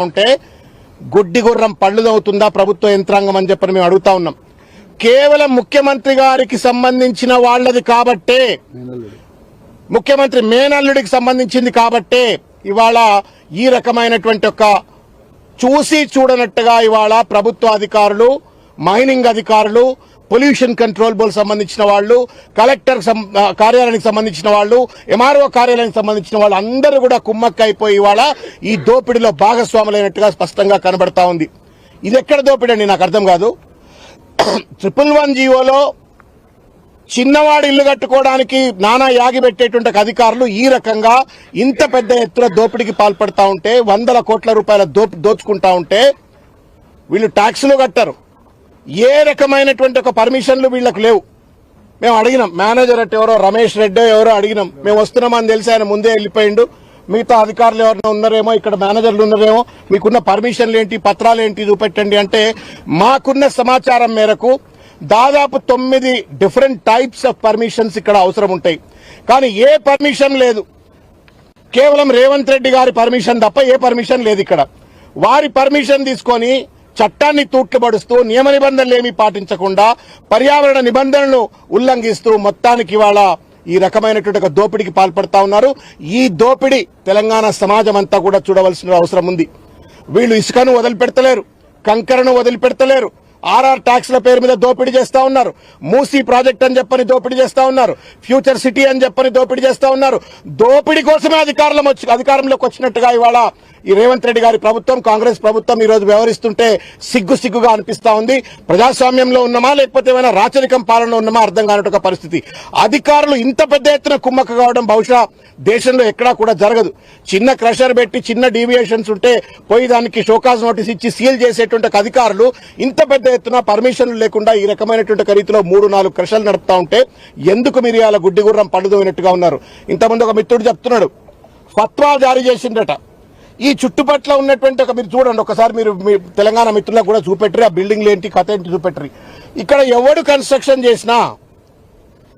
ఉంటే గుడ్డి గుర్రం పళ్ళుదవుతుందా ప్రభుత్వ యంత్రాంగం అని చెప్పని మేము అడుగుతా ఉన్నాం. కేవలం ముఖ్యమంత్రి గారికి సంబంధించిన వాళ్ళది కాబట్టే, ముఖ్యమంత్రి మేనల్లుడికి సంబంధించింది కాబట్టే ఇవాళ ఈ రకమైనటువంటి ఒక చూసి చూడనట్టుగా ఇవాళ ప్రభుత్వ అధికారులు, మైనింగ్ అధికారులు, పొల్యూషన్ కంట్రోల్ బోర్డు సంబంధించిన వాళ్ళు, కలెక్టర్ కార్యాలయానికి సంబంధించిన వాళ్ళు, ఎంఆర్ఓ కార్యాలయానికి సంబంధించిన వాళ్ళు అందరూ కూడా కుమ్మక్కైపోయి ఇవాళ ఈ దోపిడీలో భాగస్వాములైనట్టుగా స్పష్టంగా కనబడతా ఉంది. ఇది ఎక్కడ దోపిడీ అండి నాకు అర్థం కాదు. 111 జీవోలో చిన్నవాడు ఇల్లు కట్టుకోవడానికి నానా యాగి పెట్టేటువంటి అధికారులు ఈ రకంగా ఇంత పెద్ద ఎత్తున దోపిడీకి పాల్పడతా ఉంటే, 100 కోట్ల రూపాయల దోచుకుంటా ఉంటే వీళ్ళు ట్యాక్సులు కట్టారు. ఏ రకమైనటువంటి ఒక పర్మిషన్లు వీళ్లకు లేవు. మేము అడిగినాం, మేనేజర్ అంటే ఎవరో రమేష్ రెడ్డి ఎవరో అడిగినాం. మేము వస్తున్నామని తెలిసి ఆయన ముందే వెళ్ళిపోయిండు. మిగతా అధికారులు ఎవరైనా ఉన్నారేమో, ఇక్కడ మేనేజర్లు ఉన్నారేమో, మీకున్న పర్మిషన్లు ఏంటి, పత్రాలు ఏంటి చూపెట్టండి అంటే మాకున్న సమాచారం మేరకు దాదాపు 9 డిఫరెంట్ టైప్స్ ఆఫ్ పర్మిషన్స్ ఇక్కడ అవసరం ఉంటాయి. కానీ ఏ పర్మిషన్ లేదు. కేవలం రేవంత్ రెడ్డి గారి పర్మిషన్ తప్ప ఏ పర్మిషన్ లేదు ఇక్కడ. వారి పర్మిషన్ తీసుకొని చట్టాన్ని తూట్లుపడుస్తూ, నియమ నిబంధనలు ఏమీ పాటించకుండా, పర్యావరణ నిబంధనలను ఉల్లంఘిస్తూ మొత్తానికి ఇవాళ ఈ రకమైనటువంటి ఒక దోపిడీకి పాల్పడతా ఉన్నారు. ఈ దోపిడీ తెలంగాణ సమాజం అంతా కూడా చూడవలసిన అవసరం ఉంది. వీళ్ళు ఇసుకను వదిలిపెడతలేరు, కంకరను వదిలిపెడతలేరు, ఆర్ఆర్ ట్యాక్స్ల పేరు మీద దోపిడీ చేస్తా ఉన్నారు, మూసీ ప్రాజెక్ట్ అని చెప్పని దోపిడీ చేస్తా ఉన్నారు, ఫ్యూచర్ సిటీ అని చెప్పని దోపిడీ చేస్తా ఉన్నారు. దోపిడీ కోసమే అధికారంలోకి వచ్చినట్టుగా ఇవాళ ఈ రేవంత్ రెడ్డి గారి ప్రభుత్వం, కాంగ్రెస్ ప్రభుత్వం ఈ రోజు వ్యవహరిస్తుంటే సిగ్గుగా అనిపిస్తా ఉంది. ప్రజాస్వామ్యంలో ఉన్నామా లేకపోతే ఏమైనా రాచరికం పాలనలో ఉన్నామా అర్థం కానటువంటి పరిస్థితి. అధికారులు ఇంత పెద్ద ఎత్తున కుమ్మక్క కావడం బహుశా దేశంలో ఎక్కడా కూడా జరగదు. చిన్న క్రషర్ పెట్టి చిన్న డీవియేషన్స్ ఉంటే పోయి దానికి షోకాజ్ నోటీస్ ఇచ్చి సీల్ చేసేటువంటి అధికారులు ఇంత పెద్ద ఎత్తున పర్మిషన్లు లేకుండా ఈ రకమైనటువంటి రీతిలో 3-4 క్రషర్లు నడుపుతా ఉంటే ఎందుకు మీరు ఇలా గుడ్డి గుర్రం పళ్ళుదోయినట్టుగా ఉన్నారు? ఇంతకుముందు ఒక మిత్రుడు చెప్తున్నాడు, ఫత్వా జారీ చేసిండట. ఈ చుట్టుపట్ల ఉన్నటువంటి మీరు చూడండి ఒకసారి, మీరు మీ తెలంగాణ మిత్రులకు కూడా చూపెట్టరు ఆ బిల్డింగ్లు ఏంటి కథ ఏంటి చూపెట్టరు. ఇక్కడ ఎవడు కన్స్ట్రక్షన్ చేసినా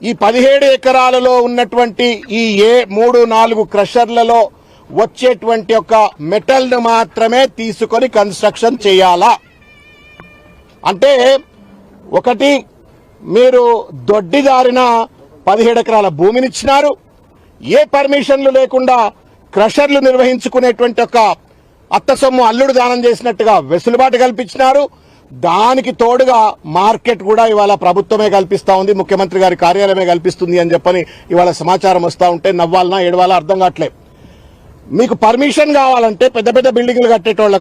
ఈ 17 ఎకరాలలో ఉన్నటువంటి ఈ 3-4 క్రషర్లలో వచ్చేటువంటి ఒక మెటల్ ను మాత్రమే తీసుకొని కన్స్ట్రక్షన్ చేయాలా అంటే, ఒకటి మీరు దొడ్డిదారిన 17 ఎకరాల భూమినిచ్చినారు, ఏ పర్మిషన్లు లేకుండా క్రషర్లు నిర్వహించుకునేటువంటి ఒక అత్తసొమ్ము అల్లుడు దానం చేసినట్టుగా వెసులుబాటు కల్పించినారు. దానికి తోడుగా మార్కెట్ కూడా ఇవాళ ప్రభుత్వమే కల్పిస్తా ఉంది, ముఖ్యమంత్రి గారి కార్యాలయమే కల్పిస్తుంది అని చెప్పని ఇవాళ సమాచారం వస్తా ఉంటే నవ్వాలనా ఏడవాలా అర్థం కావట్లేదు. మీకు పర్మిషన్ కావాలంటే పెద్ద పెద్ద బిల్డింగ్లు కట్టేటోళ్ళ